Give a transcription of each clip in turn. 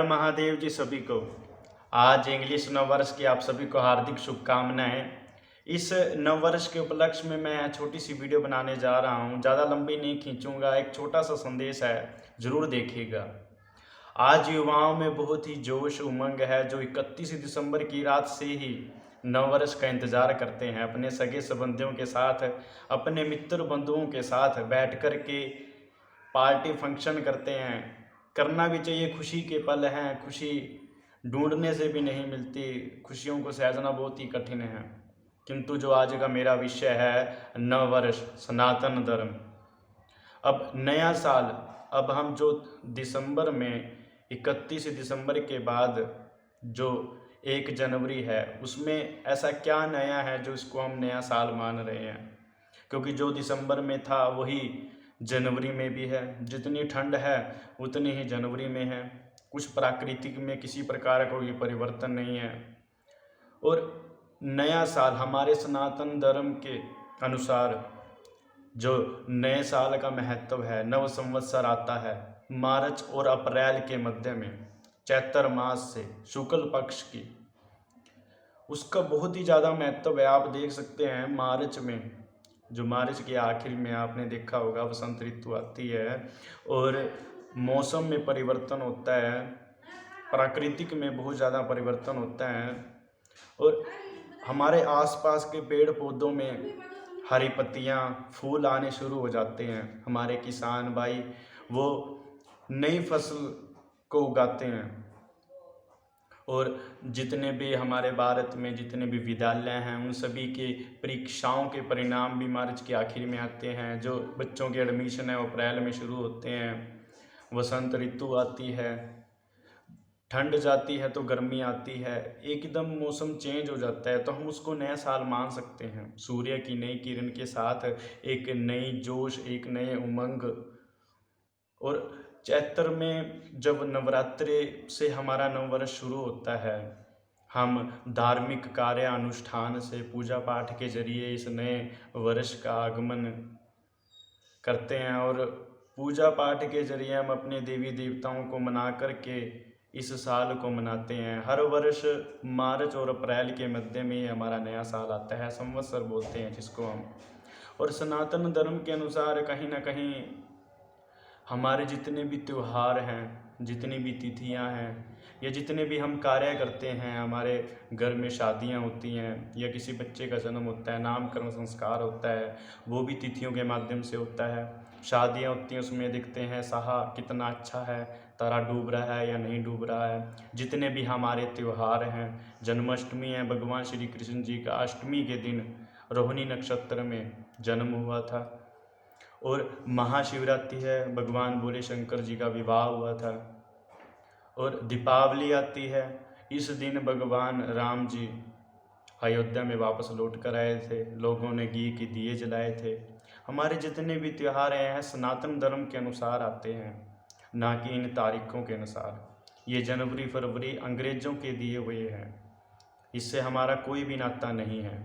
महादेव जी सभी को। आज इंग्लिश नव वर्ष की आप सभी को हार्दिक शुभकामनाएं। इस नव वर्ष के उपलक्ष्य में मैं छोटी सी वीडियो बनाने जा रहा हूं। ज़्यादा लंबी नहीं खींचूंगा, एक छोटा सा संदेश है, ज़रूर देखिएगा। आज युवाओं में बहुत ही जोश उमंग है, जो 31 दिसंबर की रात से ही नव वर्ष का इंतज़ार करते हैं। अपने सगे संबंधियों के साथ, अपने मित्र बंधुओं के साथ बैठ कर के पार्टी फंक्शन करते हैं। करना भी चाहिए, खुशी के पल हैं, खुशी ढूंढने से भी नहीं मिलती, खुशियों को सहेजना बहुत ही कठिन है। किंतु जो आज का मेरा विषय है, नव वर्ष, सनातन धर्म। अब नया साल, अब हम जो दिसंबर में 31 दिसंबर के बाद जो 1 जनवरी है, उसमें ऐसा क्या नया है जो इसको हम नया साल मान रहे हैं? क्योंकि जो दिसंबर में था वही जनवरी में भी है। जितनी ठंड है उतनी ही जनवरी में है। कुछ प्राकृतिक में किसी प्रकार का कोई परिवर्तन नहीं है। और नया साल हमारे सनातन धर्म के अनुसार जो नए साल का महत्व है, नव संवत्सर आता है मार्च और अप्रैल के मध्य में, चैत्र मास से शुक्ल पक्ष की, उसका बहुत ही ज़्यादा महत्व है। आप देख सकते हैं मार्च में, जो मार्च के आखिर में आपने देखा होगा वसंत ऋतु आती है और मौसम में परिवर्तन होता है, प्राकृतिक में बहुत ज़्यादा परिवर्तन होता है और हमारे आसपास के पेड़ पौधों में हरी पत्तियाँ, फूल आने शुरू हो जाते हैं। हमारे किसान भाई वो नई फसल को उगाते हैं और जितने भी हमारे भारत में जितने भी विद्यालय हैं उन सभी के परीक्षाओं के परिणाम भी मार्च के आखिर में आते हैं। जो बच्चों के एडमिशन है वो अप्रैल में शुरू होते हैं। वसंत ऋतु आती है, ठंड जाती है तो गर्मी आती है, एकदम मौसम चेंज हो जाता है, तो हम उसको नया साल मान सकते हैं। सूर्य की नई किरण के साथ एक नई जोश, एक नए उमंग। और चैत्र में जब नवरात्रि से हमारा नववर्ष शुरू होता है, हम धार्मिक कार्य अनुष्ठान से, पूजा पाठ के जरिए इस नए वर्ष का आगमन करते हैं और पूजा पाठ के जरिए हम अपने देवी देवताओं को मना करके इस साल को मनाते हैं। हर वर्ष मार्च और अप्रैल के मध्य में ही हमारा नया साल आता है, संवत्सर बोलते हैं जिसको हम। और सनातन धर्म के अनुसार कहीं ना कहीं हमारे जितने भी त्यौहार हैं, जितनी भी तिथियां हैं, या जितने भी हम कार्य करते हैं, हमारे घर में शादियां होती हैं या किसी बच्चे का जन्म होता है, नामकरण संस्कार होता है, वो भी तिथियों के माध्यम से होता है। शादियां होती हैं, उसमें देखते हैं साहा कितना अच्छा है, तारा डूब रहा है या नहीं डूब रहा है। जितने भी हमारे त्यौहार हैं, जन्माष्टमी है, भगवान श्री कृष्ण जी का अष्टमी के दिन रोहिणी नक्षत्र में जन्म हुआ था। और महाशिवरात्रि है, भगवान भोले शंकर जी का विवाह हुआ था। और दीपावली आती है, इस दिन भगवान राम जी अयोध्या में वापस लौट कर आए थे, लोगों ने घी के दिए जलाए थे। हमारे जितने भी त्यौहार हैं सनातन धर्म के अनुसार आते हैं, ना कि इन तारीखों के अनुसार। ये जनवरी फरवरी अंग्रेजों के दिए हुए हैं, इससे हमारा कोई भी नाता नहीं है।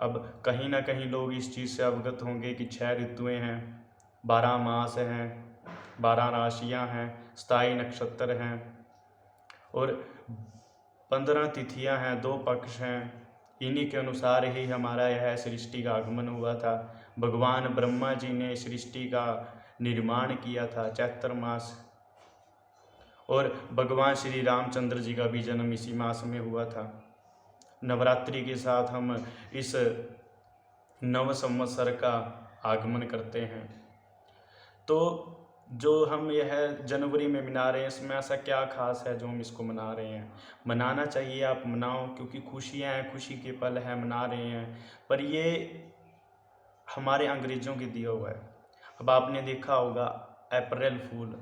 अब कहीं ना कहीं लोग इस चीज़ से अवगत होंगे कि 6 ऋतुएँ हैं, 12 मास हैं, 12 राशियां हैं, 27 नक्षत्र हैं और 15 तिथियां हैं, 2 पक्ष हैं। इन्हीं के अनुसार ही हमारा यह सृष्टि का आगमन हुआ था। भगवान ब्रह्मा जी ने सृष्टि का निर्माण किया था चैत्र मास, और भगवान श्री रामचंद्र जी का भी जन्म इसी मास में हुआ था। नवरात्रि के साथ हम इस नव संवत्सर का आगमन करते हैं। तो जो हम यह जनवरी में मना रहे हैं, इसमें ऐसा क्या खास है जो हम इसको मना रहे हैं? मनाना चाहिए, आप मनाओ, क्योंकि खुशियाँ हैं, खुशी के पल हैं, मना रहे हैं। पर ये हमारे अंग्रेज़ों के दिया हुआ है। अब आपने देखा होगा अप्रैल फूल,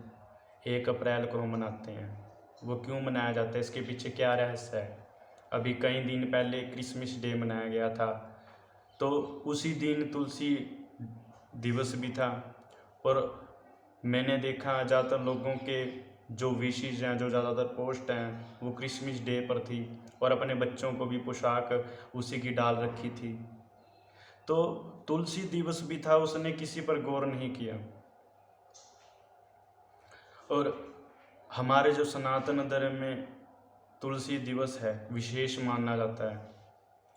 1 अप्रैल को हम मनाते हैं। वो क्यों मनाया जाता है, इसके पीछे क्या रहस्य है? अभी कई दिन पहले क्रिसमस डे मनाया गया था, तो उसी दिन तुलसी दिवस भी था। और मैंने देखा ज़्यादातर लोगों के जो विशेष हैं, जो ज़्यादातर पोस्ट हैं, वो क्रिसमस डे पर थी और अपने बच्चों को भी पोशाक उसी की डाल रखी थी। तो तुलसी दिवस भी था, उसने किसी पर गौर नहीं किया। और हमारे जो सनातन धर्म में तुलसी दिवस है विशेष माना जाता है,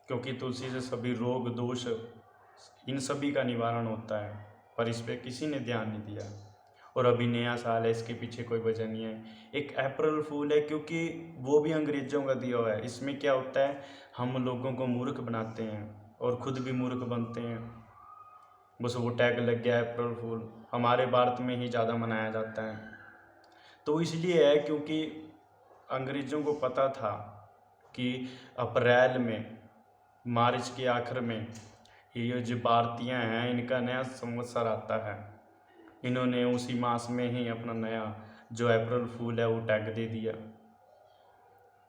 क्योंकि तुलसी से सभी रोग दोष इन सभी का निवारण होता है, पर इस पे किसी ने ध्यान नहीं दिया। और अभी नया साल है, इसके पीछे कोई वजह नहीं है। एक अप्रैल फूल है, क्योंकि वो भी अंग्रेजों का दिया हुआ है। इसमें क्या होता है, हम लोगों को मूर्ख बनाते हैं और खुद भी मूर्ख बनते हैं। बस वो टैग लग गया अप्रैल फूल, हमारे भारत में ही ज़्यादा मनाया जाता है। तो इसलिए है क्योंकि अंग्रेज़ों को पता था कि अप्रैल में, मार्च के आखिर में ये जो भारतीय हैं इनका नया संवत्सर आता है। इन्होंने उसी मास में ही अपना नया जो अप्रैल फूल है वो टैग दे दिया,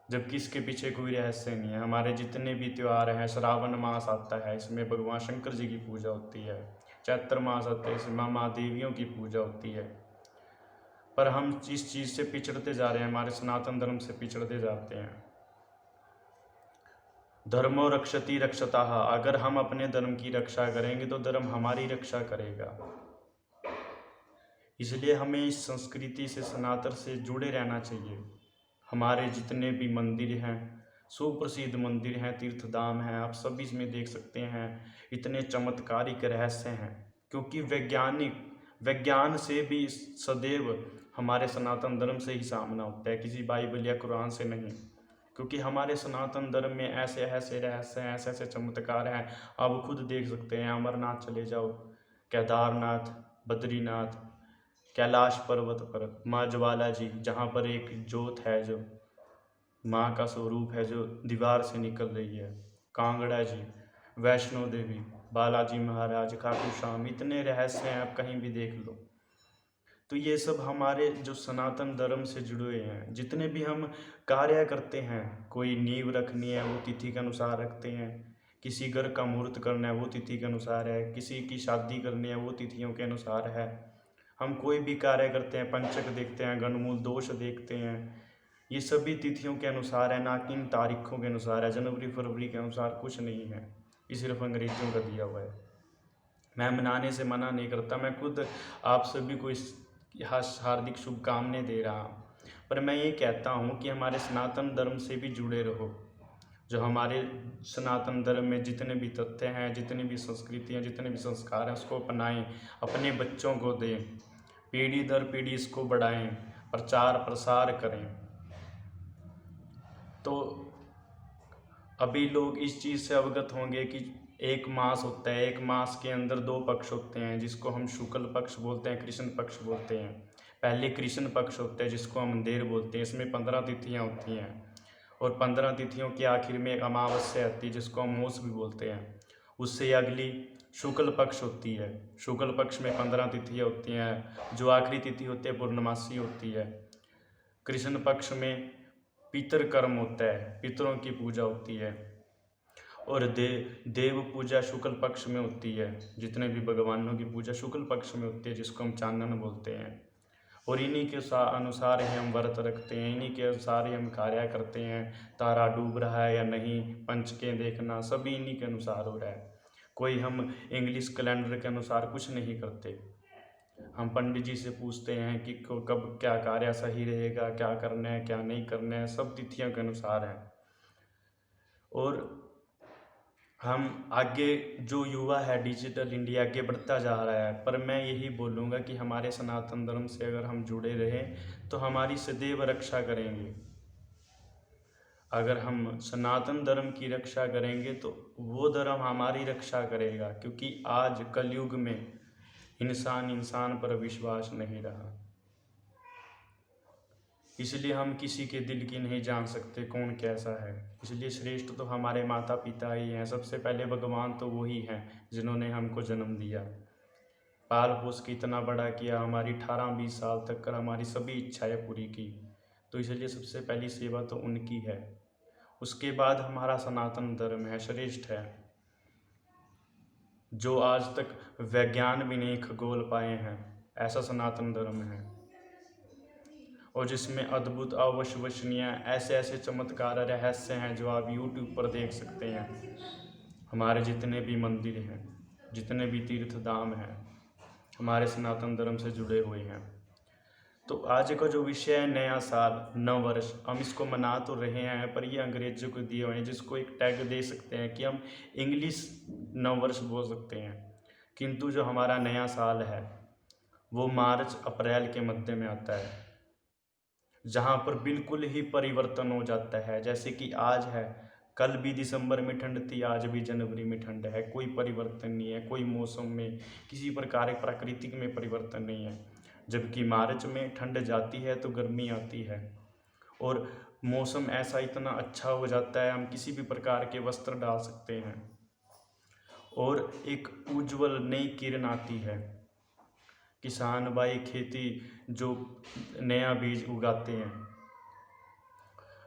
जबकि इसके पीछे कोई रहस्य नहीं है। हमारे जितने भी त्यौहार हैं, श्रावण मास आता है, इसमें भगवान शंकर जी की पूजा होती है। चैत्र मास आता है, इसमें माँ देवियों की पूजा होती है। पर हम जिस चीज़ से पिछड़ते जा रहे हैं, हमारे सनातन धर्म से पिछड़ते जाते हैं। धर्मो रक्षति रक्षता, अगर हम अपने धर्म की रक्षा करेंगे तो धर्म हमारी रक्षा करेगा। इसलिए हमें इस संस्कृति से, सनातन से जुड़े रहना चाहिए। हमारे जितने भी मंदिर हैं, सुप्रसिद्ध मंदिर हैं, तीर्थधाम हैं, आप सभी इसमें देख सकते हैं इतने चमत्कारिक रहस्य हैं, क्योंकि विज्ञान से भी सदैव हमारे सनातन धर्म से ही सामना होता है, किसी बाइबल या कुरान से नहीं। क्योंकि हमारे सनातन धर्म में ऐसे ऐसे रहस्य हैं, ऐसे ऐसे चमत्कार हैं, आप खुद देख सकते हैं। अमरनाथ चले जाओ, केदारनाथ, बद्रीनाथ, कैलाश पर्वत पर माँ ज्वाला जी, जहाँ पर एक ज्योत है जो माँ का स्वरूप है जो दीवार से निकल रही है, कांगड़ा जी, वैष्णो देवी, बालाजी महाराज, खाटू श्याम, इतने रहस्य हैं, आप कहीं भी देख लो। तो ये सब हमारे जो सनातन धर्म से जुड़े हुए हैं। जितने भी हम कार्य करते हैं, कोई नींव रखनी है वो तिथि के अनुसार रखते हैं, किसी घर का मुहूर्त करना है वो तिथि के अनुसार है, किसी की शादी करनी है वो तिथियों के अनुसार है। हम कोई भी कार्य करते हैं, पंचक देखते हैं, गणमूल दोष देखते हैं, ये सभी तिथियों के अनुसार है, ना कि इन तारीखों के अनुसार है, जनवरी फरवरी के अनुसार कुछ नहीं है। ये सिर्फ अंग्रेजों का दिया हुआ है। मैं मनाने से मना नहीं करता, मैं खुद आप सभी को इस हार्दिक शुभकामनाएं दे रहा हूँ, पर मैं ये कहता हूँ कि हमारे सनातन धर्म से भी जुड़े रहो। जो हमारे सनातन धर्म में जितने भी तथ्य हैं, जितनी भी संस्कृति हैं, जितने भी संस्कार हैं, उसको अपनाएं, अपने बच्चों को दें, पीढ़ी दर पीढ़ी इसको बढ़ाएं, प्रचार प्रसार करें। तो अभी लोग इस चीज़ से अवगत होंगे कि एक मास होता है, एक मास के अंदर दो पक्ष होते हैं, जिसको हम शुक्ल पक्ष बोलते हैं, कृष्ण पक्ष बोलते हैं। पहले कृष्ण पक्ष होता है जिसको हम अंधेर बोलते हैं, इसमें 15 तिथियाँ होती हैं, और 15 तिथियों के आखिर में एक अमावस्या आती है जिसको हम मोस भी बोलते हैं। उससे अगली शुक्ल पक्ष होती है, शुक्ल पक्ष में 15 तिथियाँ होती हैं, जो आखिरी तिथि होती है पूर्णमासी होती है। कृष्ण पक्ष में पितर कर्म होता है, पितरों की पूजा होती है, और देव पूजा शुक्ल पक्ष में होती है। जितने भी भगवानों की पूजा शुक्ल पक्ष में होती है, जिसको हम चांदन बोलते हैं। और इन्हीं के अनुसार ही हम व्रत रखते हैं, इन्हीं के अनुसार ही हम कार्य करते हैं। तारा डूब रहा है या नहीं, पंचकें देखना, सभी इन्हीं के अनुसार हो रहा है। कोई हम इंग्लिश कैलेंडर के अनुसार कुछ नहीं करते। हम पंडित जी से पूछते हैं कि कब क्या कार्य सही रहेगा, क्या करना है क्या नहीं करना है, सब तिथियों के अनुसार है। और हम आगे, जो युवा है डिजिटल इंडिया आगे बढ़ता जा रहा है, पर मैं यही बोलूँगा कि हमारे सनातन धर्म से अगर हम जुड़े रहें तो हमारी सदैव रक्षा करेंगे। अगर हम सनातन धर्म की रक्षा करेंगे तो वो धर्म हमारी रक्षा करेगा, क्योंकि आज कलयुग में इंसान पर विश्वास नहीं रहा। इसलिए हम किसी के दिल की नहीं जान सकते कौन कैसा है। इसलिए श्रेष्ठ तो हमारे माता पिता ही हैं, सबसे पहले भगवान तो वही हैं जिन्होंने हमको जन्म दिया, पाल पोस के इतना बड़ा किया, हमारी 18-20 साल तक कर हमारी सभी इच्छाएं पूरी की। तो इसलिए सबसे पहली सेवा तो उनकी है। उसके बाद हमारा सनातन धर्म है, श्रेष्ठ है, जो आज तक विज्ञान भी नहीं खगोल पाए हैं, ऐसा सनातन धर्म है। और जिसमें अद्भुत अविश्वसनीय ऐसे ऐसे चमत्कार रहस्य हैं जो आप YouTube पर देख सकते हैं। हमारे जितने भी मंदिर हैं, जितने भी तीर्थधाम हैं, हमारे सनातन धर्म से जुड़े हुए हैं। तो आज का जो विषय है नया साल, नव वर्ष, हम इसको मना तो रहे हैं पर ये अंग्रेजों को दिए हुए हैं, जिसको एक टैग दे सकते हैं कि हम इंग्लिश नव वर्ष बोल सकते हैं। किंतु जो हमारा नया साल है वो मार्च अप्रैल के मध्य में आता है, जहाँ पर बिल्कुल ही परिवर्तन हो जाता है। जैसे कि आज है, कल भी दिसंबर में ठंड थी, आज भी जनवरी में ठंड है। कोई परिवर्तन नहीं है, कोई मौसम में किसी प्रकार के प्राकृतिक में परिवर्तन नहीं है। जबकि मार्च में ठंड जाती है तो गर्मी आती है और मौसम ऐसा इतना अच्छा हो जाता है, हम किसी भी प्रकार के वस्त्र डाल सकते हैं और एक उज्जवल नई किरण आती है। किसान भाई खेती जो नया बीज उगाते हैं,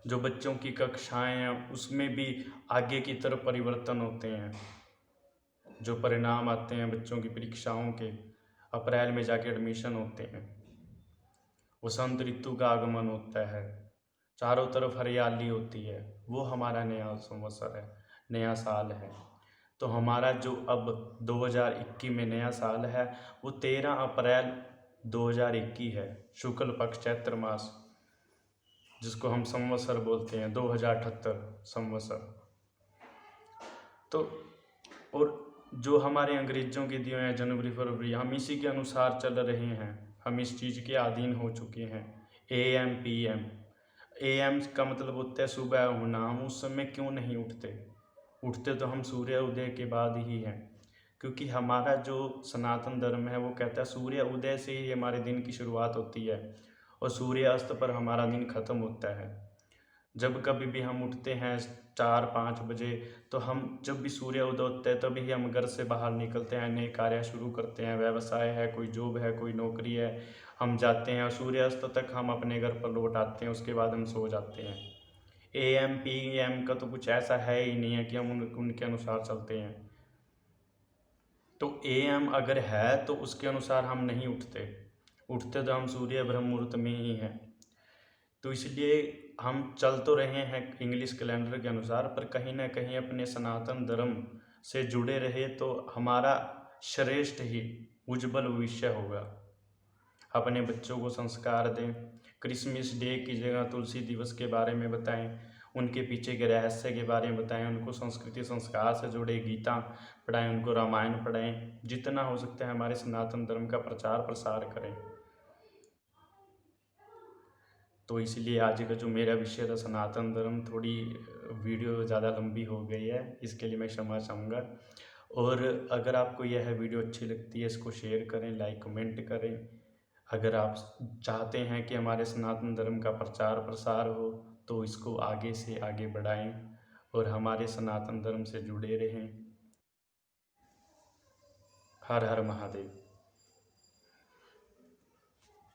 जो बच्चों की कक्षाएं हैं उसमें भी आगे की तरफ परिवर्तन होते हैं। जो परिणाम आते हैं बच्चों की परीक्षाओं के, अप्रैल में जाके एडमिशन होते हैं। वसंत ऋतु का आगमन होता है, चारों तरफ हरियाली होती है, वो हमारा नया संवत्सर है, नया साल है। तो हमारा जो अब 2021 में नया साल है वो 13 अप्रैल 2021 है, शुक्ल पक्ष चैत्र मास, जिसको हम संवत्सर बोलते हैं, 2078 संवत्सर। तो और जो हमारे अंग्रेजों के दिए हैं जनवरी फरवरी, हम इसी के अनुसार चल रहे हैं, हम इस चीज़ के अधीन हो चुके हैं। AM PM, AM का मतलब होता है सुबह होना, हम उस समय क्यों नहीं उठते? उठते तो हम सूर्य उदय के बाद ही हैं, क्योंकि हमारा जो सनातन धर्म है वो कहता है सूर्य उदय से ही हमारे दिन की शुरुआत होती है और सूर्य अस्त पर हमारा दिन खत्म होता है। जब कभी भी हम उठते हैं 4-5 बजे, तो हम जब भी सूर्य उदय होता है तभी हम घर से बाहर निकलते हैं, नए कार्य शुरू करते हैं, व्यवसाय है, कोई जॉब है, कोई नौकरी है, हम जाते हैं और सूर्यास्त तक हम अपने घर पर लौट आते हैं, उसके बाद हम सो जाते हैं। AM PM का तो कुछ ऐसा है ही नहीं है कि हम उनके अनुसार चलते हैं। तो AM अगर है तो उसके अनुसार हम नहीं उठते, उठते तो हम सूर्य ब्रह्म मुहूर्त में ही हैं। तो इसलिए हम चल तो रहे हैं इंग्लिश कैलेंडर के अनुसार, पर कहीं ना कहीं अपने सनातन धर्म से जुड़े रहे तो हमारा श्रेष्ठ ही उज्जवल भविष्य होगा। अपने बच्चों को संस्कार दें, क्रिसमस डे की जगह तुलसी दिवस के बारे में बताएं, उनके पीछे के रहस्य के बारे में बताएं, उनको संस्कृति संस्कार से जुड़े गीता पढ़ाएं, उनको रामायण पढ़ाएं, जितना हो सकता है हमारे सनातन धर्म का प्रचार प्रसार करें। तो इसलिए आज का जो मेरा विषय था सनातन धर्म, थोड़ी वीडियो ज़्यादा लंबी हो गई है, इसके लिए मैं क्षमा चाहूँगा। और अगर आपको यह वीडियो अच्छी लगती है इसको शेयर करें, लाइक कमेंट करें। अगर आप चाहते हैं कि हमारे सनातन धर्म का प्रचार प्रसार हो तो इसको आगे से आगे बढ़ाएं और हमारे सनातन धर्म से जुड़े रहें। हर हर महादेव।